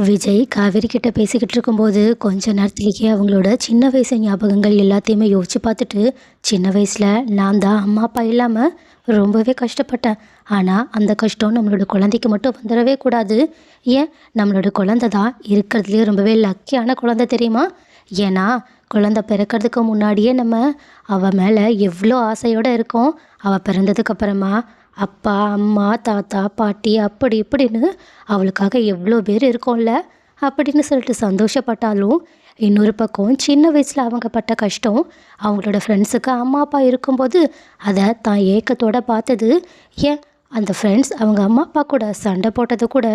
விஜய் காவேரி கிட்ட பேசிக்கிட்டு இருக்கும்போது கொஞ்ச நேரத்திலேயே அவங்களோட சின்ன வயசு ஞாபகங்கள் எல்லாத்தையுமே யோசிச்சு பார்த்துட்டு, சின்ன வயசில் நான் தான் அம்மா அப்பா இல்லாமல் ரொம்பவே கஷ்டப்பட்டேன். ஆனால் அந்த கஷ்டம் நம்மளோட குழந்தைக்கு மட்டும் வந்துடவே கூடாது. ஏன், நம்மளோட குழந்தை தான் இருக்கிறதுலே ரொம்பவே லக்கியான குழந்தை தெரியுமா? ஏன்னா குழந்தை பிறக்கிறதுக்கு முன்னாடியே நம்ம அவள் மேலே எவ்வளோ ஆசையோடு இருக்கோம். அவள் பிறந்ததுக்கு அப்புறமா அப்பா அம்மா தாத்தா பாட்டி அப்படி இப்படின்னு அவளுக்காக எவ்வளோ பேர் இருக்கோம்ல அப்படின்னு சொல்லிட்டு சந்தோஷப்பட்டாலும், இன்னொரு பக்கம் சின்ன வயசில் அவங்க பட்ட கஷ்டம், அவங்களோட ஃப்ரெண்ட்ஸுக்கு அம்மா அப்பா இருக்கும்போது அதை தான் ஏக்கத்தோட பார்த்தது. ஏன், அந்த ஃப்ரெண்ட்ஸ் அவங்க அம்மா அப்பா கூட சண்டை போட்டது கூட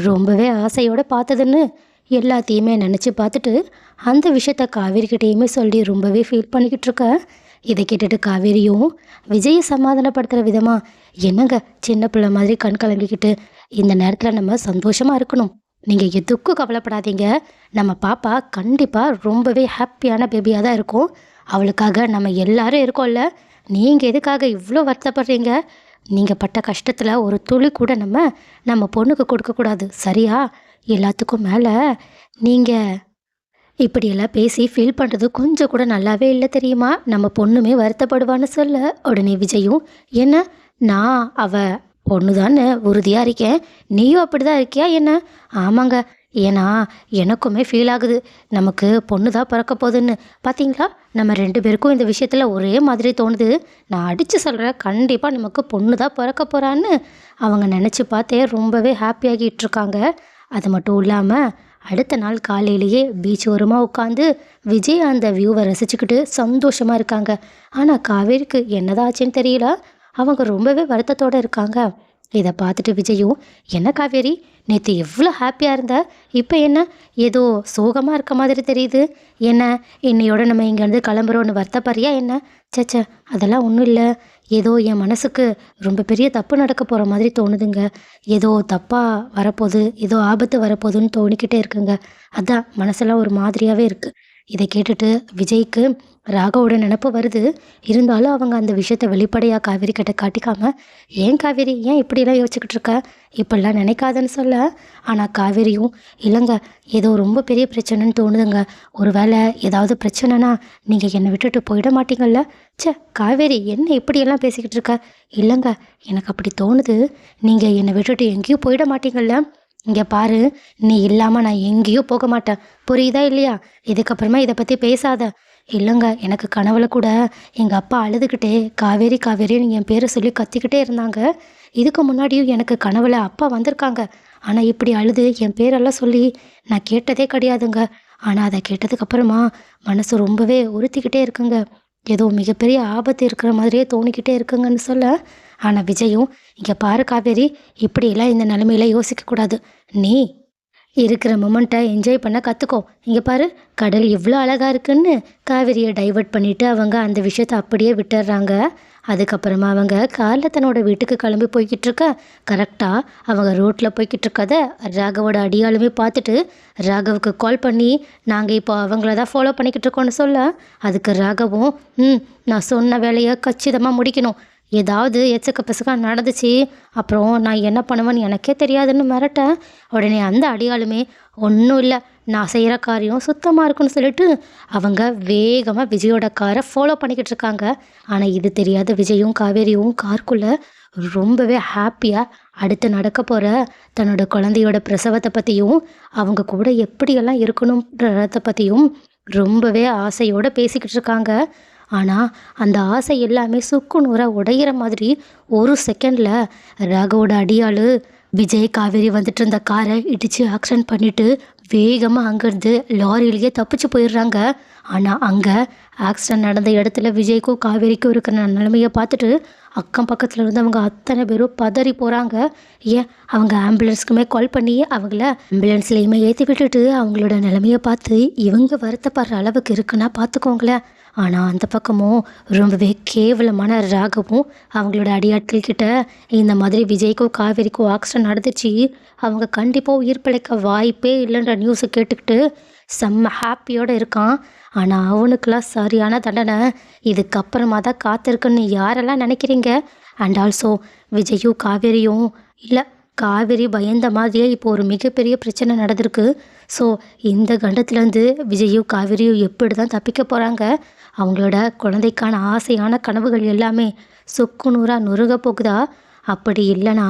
ரொம்பவே ஆசையோடு பார்த்ததுன்னு எல்லாத்தையுமே நினச்சி பார்த்துட்டு அந்த விஷயத்த காவேரிக்கிட்டேயுமே சொல்லி ரொம்பவே ஃபீல் பண்ணிக்கிட்டு இருக்க. இதை கேட்டுட்டு காவேரியும் விஜயை சமாதானப்படுத்துகிற விதமாக, என்னங்க சின்ன பிள்ளை மாதிரி கண் கலங்கிக்கிட்டு, இந்த நேரத்தில் நம்ம சந்தோஷமாக இருக்கணும், நீங்கள் எதுக்கும் கவலைப்படாதீங்க, நம்ம பாப்பா கண்டிப்பாக ரொம்பவே ஹாப்பியான பேபியாக தான் இருக்கும், அவளுக்காக நம்ம எல்லாரும் இருக்கோம்ல, நீங்கள் எதுக்காக இவ்வளோ வருத்தப்படுறீங்க? நீங்கள் பட்ட கஷ்டத்தில் ஒரு துளி கூட நம்ம பொண்ணுக்கு கொடுக்கக்கூடாது, சரியா? எல்லாத்துக்கும் மேலே நீங்கள் இப்படியெல்லாம் பேசி ஃபீல் பண்ணுறது கொஞ்சம் கூட நல்லாவே இல்லை தெரியுமா? நம்ம பொண்ணுமே வருத்தப்படுவான்னு சொல்ல, உடனே விஜயும், என்ன, நான் பொண்ணு தானே உறுதியாக இருக்கேன், நீயும் அப்படி தான் இருக்கியா என்ன? ஆமாங்க, ஏன்னா எனக்குமே ஃபீல் ஆகுது, நமக்கு பொண்ணு தான் பிறக்க போகுதுன்னு. பார்த்தீங்களா, நம்ம ரெண்டு பேருக்கும் இந்த விஷயத்தில் ஒரே மாதிரி தோணுது. நான் அடித்து சொல்கிறேன், கண்டிப்பாக நமக்கு பொண்ணு தான் பிறக்க போகிறான்னு அவங்க நினச்சி பார்த்தே ரொம்பவே ஹாப்பியாகிட்டு இருக்காங்க. அது மட்டும் இல்லாமல் அடுத்த நாள் காலையிலேயே பீச் ஓரமாக உட்காந்து விஜய் அந்த வியூவை ரசிச்சுக்கிட்டு சந்தோஷமாக இருக்காங்க. ஆனால் காவேரிக்கு என்னதாச்சுன்னு தெரியல, அவங்க ரொம்பவே வருத்தத்தோடு இருக்காங்க. இதை பார்த்துட்டு விஜயும், என்ன காவேரி, நேற்று எவ்வளோ ஹாப்பியாக இருந்த, இப்போ என்ன ஏதோ சோகமாக இருக்க மாதிரி தெரியுது, என்ன இன்னையோட நம்ம இங்கேருந்து கிளம்புறோன்னு வருத்தப்படுறியா என்ன? சச்ச, அதெல்லாம் ஒன்றும் இல்லை, ஏதோ என் மனசுக்கு ரொம்ப பெரிய தப்பு நடக்க போகிற மாதிரி தோணுதுங்க, ஏதோ தப்பாக வரப்போகுது, ஏதோ ஆபத்து வரப்போகுதுன்னு தோணிக்கிட்டே இருக்குங்க, அதான் மனசெல்லாம் ஒரு மாதிரியாகவே இருக்குது. இதை கேட்டுட்டு விஜய்க்கு ராகவோட நினப்பு வருது. இருந்தாலும் அவங்க அந்த விஷயத்த வெளிப்படையாக காவேரி கிட்ட காட்டிக்காம, ஏன் காவேரி, ஏன் இப்படிலாம் யோசிச்சுக்கிட்டு இருக்க, இப்படிலாம் நினைக்காதன்னு சொல்ல. ஆனால் காவேரியும், இல்லைங்க, ஏதோ ரொம்ப பெரிய பிரச்சனைன்னு தோணுதுங்க, ஒரு வேளை ஏதாவது பிரச்சனைனா நீங்கள் என்னை விட்டுட்டு போயிட மாட்டீங்கள்ல? காவேரி, என்ன இப்படியெல்லாம் பேசிக்கிட்டு இருக்க? இல்லைங்க, எனக்கு அப்படி தோணுது, நீங்கள் என்னை விட்டுட்டு எங்கேயும் போயிட மாட்டீங்கள்ல? இங்கே பாரு, நீ இல்லாமல் நான் எங்கேயும் போக மாட்டேன், புரியுதா இல்லையா? இதுக்கப்புறமா இதை பற்றி பேசாத. இல்லைங்க, எனக்கு கனவுல கூட எங்கள் அப்பா அழுதுகிட்டே காவேரி காவேரின்னு என் பேரை சொல்லி கத்திக்கிட்டே இருந்தாங்க. இதுக்கு முன்னாடியும் எனக்கு கனவுல அப்பா வந்திருக்காங்க, ஆனால் இப்படி அழுது என் பேரெல்லாம் சொல்லி நான் கேட்டதே கிடையாதுங்க. ஆனால் அதை கேட்டதுக்கப்புறமா மனசு ரொம்பவே உறுத்திக்கிட்டே இருக்குங்க, ஏதோ மிகப்பெரிய ஆபத்து இருக்கிற மாதிரியே தோணிக்கிட்டே இருக்குங்கன்னு சொல்ல. ஆனால் விஜயும், இங்கே பாரு காவேரி, இப்படியெல்லாம் இந்த நிலைமையில யோசிக்கக்கூடாது, நீ இருக்கிற மொமெண்ட்டை என்ஜாய் பண்ண கற்றுக்கோ. இங்கே பாரு, கடல் எவ்வளோ அழகாக இருக்குன்னு காவேரியை டைவர்ட் பண்ணிவிட்டு அவங்க அந்த விஷயத்தை அப்படியே விட்டுடுறாங்க. அதுக்கப்புறமா அவங்க காலைல தன்னோட வீட்டுக்கு கிளம்பி போய்கிட்டு இருக்க, கரெக்டாக அவங்க ரோட்டில் போய்கிட்டு இருக்கதை ராகவோட அடியாளுமே பார்த்துட்டு ராகவுக்கு கால் பண்ணி, நாங்கள் இப்போ அவங்கள தான் ஃபாலோ பண்ணிக்கிட்டு இருக்கோன்னு சொல்ல. அதுக்கு ராகவும், நான் சொன்ன வேலையை கச்சிதமாக முடிக்கணும், ஏதாவது எச்சக்க பசக்கா நடந்துச்சு அப்புறம் நான் என்ன பண்ணுவேன்னு எனக்கே தெரியாதுன்னு மிரட்ட. உடனே அந்த அடியாளுமே, ஒன்றும் இல்லை, நான் செய்கிற காரியம் சுத்தமாக இருக்குன்னு சொல்லிட்டு அவங்க வேகமாக விஜயோட காரை ஃபாலோ பண்ணிக்கிட்டு இருக்காங்க. ஆனால் இது தெரியாத விஜயும் காவேரியும் காருக்குள்ளே ரொம்பவே ஹாப்பியாக அடுத்து நடக்க போகிற தன்னோட குழந்தையோட பிரசவத்தை பற்றியும் அவங்க கூட எப்படியெல்லாம் இருக்கணுன்றத பற்றியும் ரொம்பவே ஆசையோடு பேசிக்கிட்டு இருக்காங்க. ஆனால் அந்த ஆசை எல்லாமே சுக்கு நூறாக உடையிற மாதிரி ஒரு செகண்டில் ராகவோட அடியாள் விஜய் காவேரி வந்துட்டு இருந்த காரை இடித்து ஆக்சிடென்ட் பண்ணிவிட்டு வேகமாக அங்கேருந்து லாரியிலேயே தப்பிச்சு போயிடுறாங்க. ஆனால் அங்கே ஆக்சிடென்ட் நடந்த இடத்துல விஜய்க்கும் காவேரிக்கும் இருக்கிற நிலைமையை பார்த்துட்டு அக்கம் பக்கத்தில் இருந்தவங்க அத்தனை பேரும் பதறி போகிறாங்க. ஏன், அவங்க ஆம்புலன்ஸ்க்குமே கால் பண்ணி அவங்கள ஆம்புலன்ஸ்லேயுமே ஏற்றி விட்டுட்டு அவங்களோட நிலைமையை பார்த்து இவங்க வருத்தப்படுற அளவுக்கு இருக்குன்னா பார்த்துக்கோங்களேன். ஆனால் அந்த பக்கமும் ரொம்பவே கேவலமான ராகவும் அவங்களோட அடியாட்கள் கிட்ட, இந்த மாதிரி விஜய்க்கும் காவேரிக்கும் ஆக்சிடென்ட் நடந்துச்சு, அவங்க கண்டிப்பாக உயிர் பிழைக்க வாய்ப்பே இல்லைன்ற நியூஸை கேட்டுக்கிட்டு செம்ம ஹாப்பியோடு இருக்கான். ஆனால் அவனுக்கெல்லாம் சரியான தண்டனை இதுக்கப்புறமா தான் காத்திருக்குன்னு யாரெல்லாம் நினைக்கிறீங்க? அண்ட் ஆல்சோ விஜயும் காவேரியும், இல்லை, காவேரி பயந்த மாதிரியே இப்போ ஒரு மிகப்பெரிய பிரச்சனை நடந்திருக்கு. ஸோ இந்த கண்டத்துலேருந்து விஜயும் காவேரியும் எப்படி தான் தப்பிக்க போகிறாங்க? அவங்களோட குழந்தைக்கான ஆசையான கனவுகள் எல்லாமே சுக்கு நூறா நொறுக போகுதா? அப்படி இல்லைனா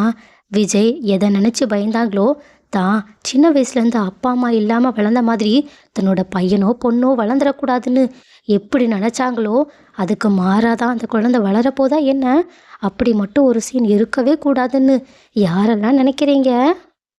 விஜய் எதை நினச்சி பயந்தாங்களோ, தான் சின்ன வயசுலேருந்து அப்பா அம்மா இல்லாமல் வளர்ந்த மாதிரி தன்னோட பையனோ பொண்ணோ வளர்ந்துடக்கூடாதுன்னு எப்படி நினச்சாங்களோ, அதுக்கு மாறாதான் அந்த குழந்தை வளரப்போதா என்ன? அப்படி மட்டும் ஒரு சீன் இருக்கவே கூடாதுன்னு யாரெல்லாம் நினைக்கிறீங்க?